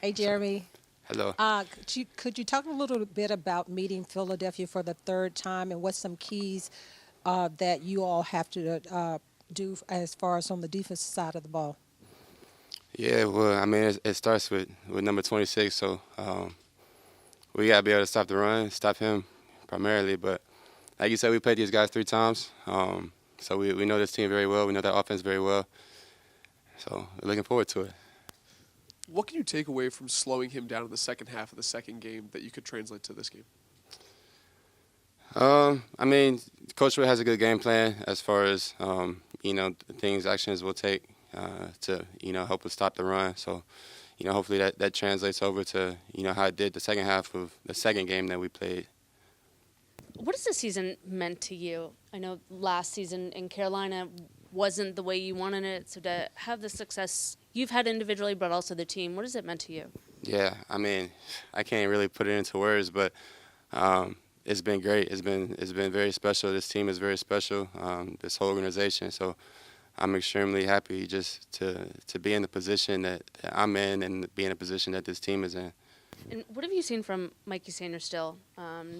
Hey, Jeremy. Hello. Could you talk a little bit about meeting Philadelphia for the third time and what's some keys that you all have to do as far as on the defensive side of the ball? Yeah, well, I mean, it starts with number 26, so we got to be able to stop the run, stop him primarily. But like you said, we played these guys 3 times, so we know this team very well. We know their offense very well, so we're looking forward to it. What can you take away from slowing him down in the second half of the second game that you could translate to this game? I mean, Coach Wood has a good game plan as far as things, actions we'll take to help us stop the run. So hopefully that translates over to how it did the second half of the second game that we played. What has this season meant to you? I know last season in Carolina wasn't the way you wanted it, so to have the success you've had individually, but also the team, what has it meant to you? Yeah, I mean, I can't really put it into words, but it's been great. It's been very special. This team is very special. This whole organization. So I'm extremely happy just to be in the position that I'm in and be in a position that this team is in. And what have you seen from Mikey Sanders still?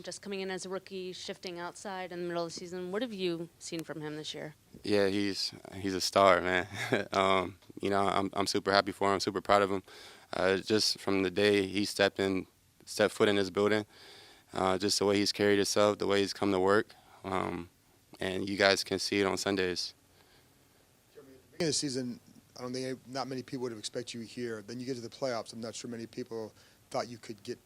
Just coming in as a rookie, shifting outside in the middle of the season. What have you seen from him this year? Yeah, he's a star, man. I'm super happy for him. Super proud of him. Just from the day he stepped foot in this building, just the way he's carried himself, the way he's come to work, and you guys can see it on Sundays. Jeremy, at the beginning of the season, I don't think not many people would have expected you here. Then you get to the playoffs. I'm not sure many people thought you could get,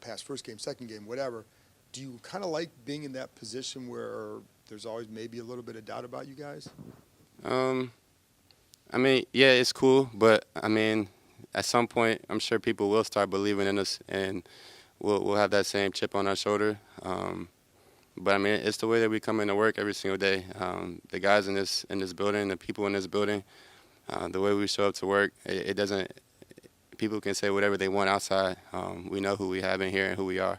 past first game, second game, whatever. Do you kind of like being in that position where there's always maybe a little bit of doubt about you guys? I mean, yeah, it's cool, but I mean, at some point, I'm sure people will start believing in us, and we'll have that same chip on our shoulder. But I mean, it's the way that we come into work every single day. The guys in this building, the people in this building, the way we show up to work, it doesn't. People can say whatever they want outside. We know who we have in here and who we are.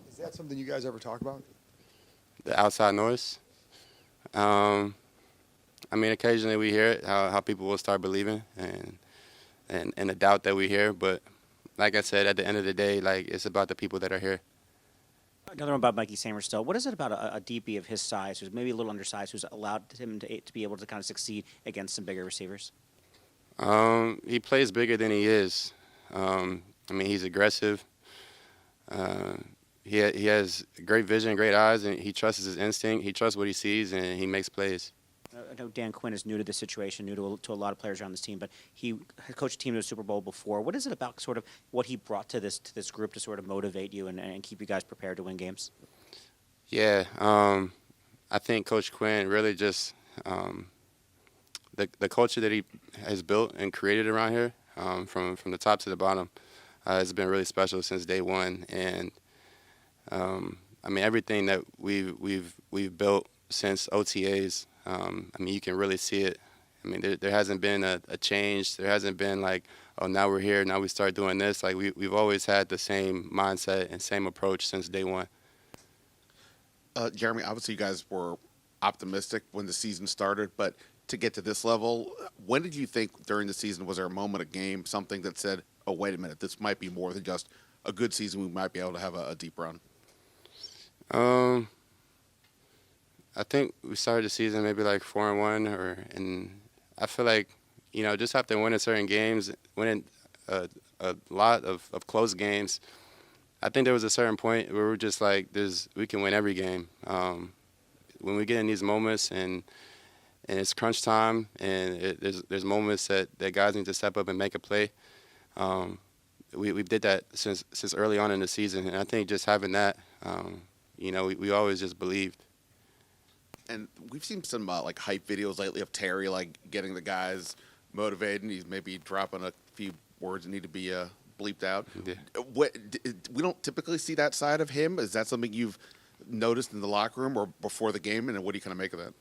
Is that something you guys ever talk about? The outside noise. I mean, occasionally we hear it, how people will start believing and the doubt that we hear. But like I said, at the end of the day, like it's about the people that are here. Another one about Mikey Sammer still. What is it about a DB of his size, who's maybe a little undersized, who's allowed him to be able to kind of succeed against some bigger receivers? He plays bigger than he is. I mean, he's aggressive. He has great vision, great eyes, and he trusts his instinct. He trusts what he sees, and he makes plays. I know Dan Quinn is new to this situation, new to a lot of players around this team, but he had coached a team to a Super Bowl before. What is it about sort of what he brought to this group to sort of motivate you and keep you guys prepared to win games? Yeah, I think Coach Quinn really just the culture that he has built and created around here, from the top to the bottom, has been really special since day one. And I mean, everything that we've built since OTAs. I mean, you can really see it. I mean, there hasn't been a change. There hasn't been like, oh, now we're here, now we start doing this. Like we've always had the same mindset and same approach since day one. Jeremy, obviously you guys were optimistic when the season started, but to get to this level, when did you think during the season, was there a moment, a game, something that said, oh, wait a minute, this might be more than just a good season, we might be able to have a deep run? I think we started the season maybe like 4-1, and I feel like just after winning certain games, winning a lot of close games, I think there was a certain point where we're just like, we can win every game. When we get in these moments and it's crunch time, and there's moments that guys need to step up and make a play. We did that since early on in the season, and I think just having that, we always just believed. And we've seen some like hype videos lately of Terry like getting the guys motivated, and he's maybe dropping a few words that need to be bleeped out. Yeah. We don't typically see that side of him. Is that something you've noticed in the locker room or before the game, and what do you kind of make of that?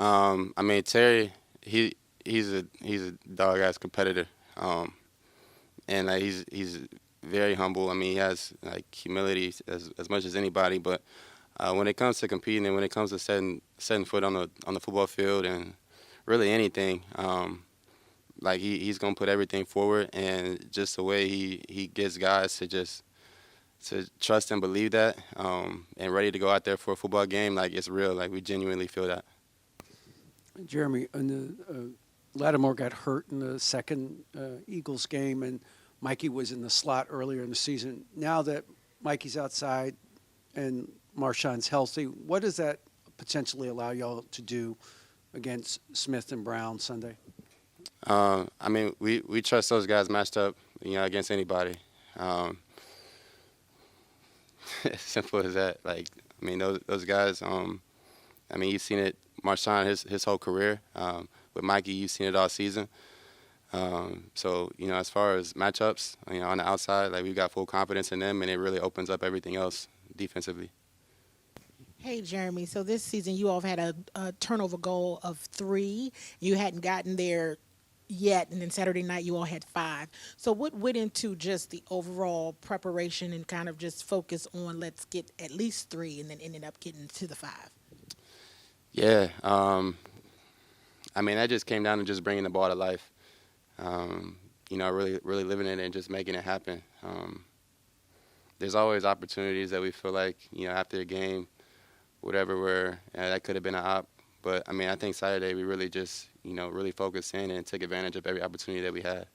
I mean, Terry, he's a dog ass competitor, and like he's very humble. I mean, he has like humility as much as anybody. But when it comes to competing and when it comes to setting foot on the football field and really anything, like he's gonna put everything forward, and just the way he gets guys to trust and believe that, and ready to go out there for a football game, like it's real. Like we genuinely feel that. Jeremy, Lattimore got hurt in the second Eagles game, and Mikey was in the slot earlier in the season. Now that Mikey's outside and Marshawn's healthy, what does that potentially allow y'all to do against Smith and Brown Sunday? I mean, we trust those guys matched up, against anybody. Simple as that. Like, I mean, those guys. I mean, you've seen it, Marshawn, his whole career. With Mikey, you've seen it all season. So, as far as matchups, on the outside, like we've got full confidence in them, and it really opens up everything else defensively. Hey, Jeremy. So this season you all have had a turnover goal of 3. You hadn't gotten there yet, and then Saturday night you all had 5. So what went into just the overall preparation and kind of just focus on let's get at least 3 and then ended up getting to the 5? Yeah. I mean, that just came down to just bringing the ball to life. Really living it and just making it happen. There's always opportunities that we feel like, after a game, whatever, where that could have been an op. But, I mean, I think Saturday we really just, really focused in and took advantage of every opportunity that we had.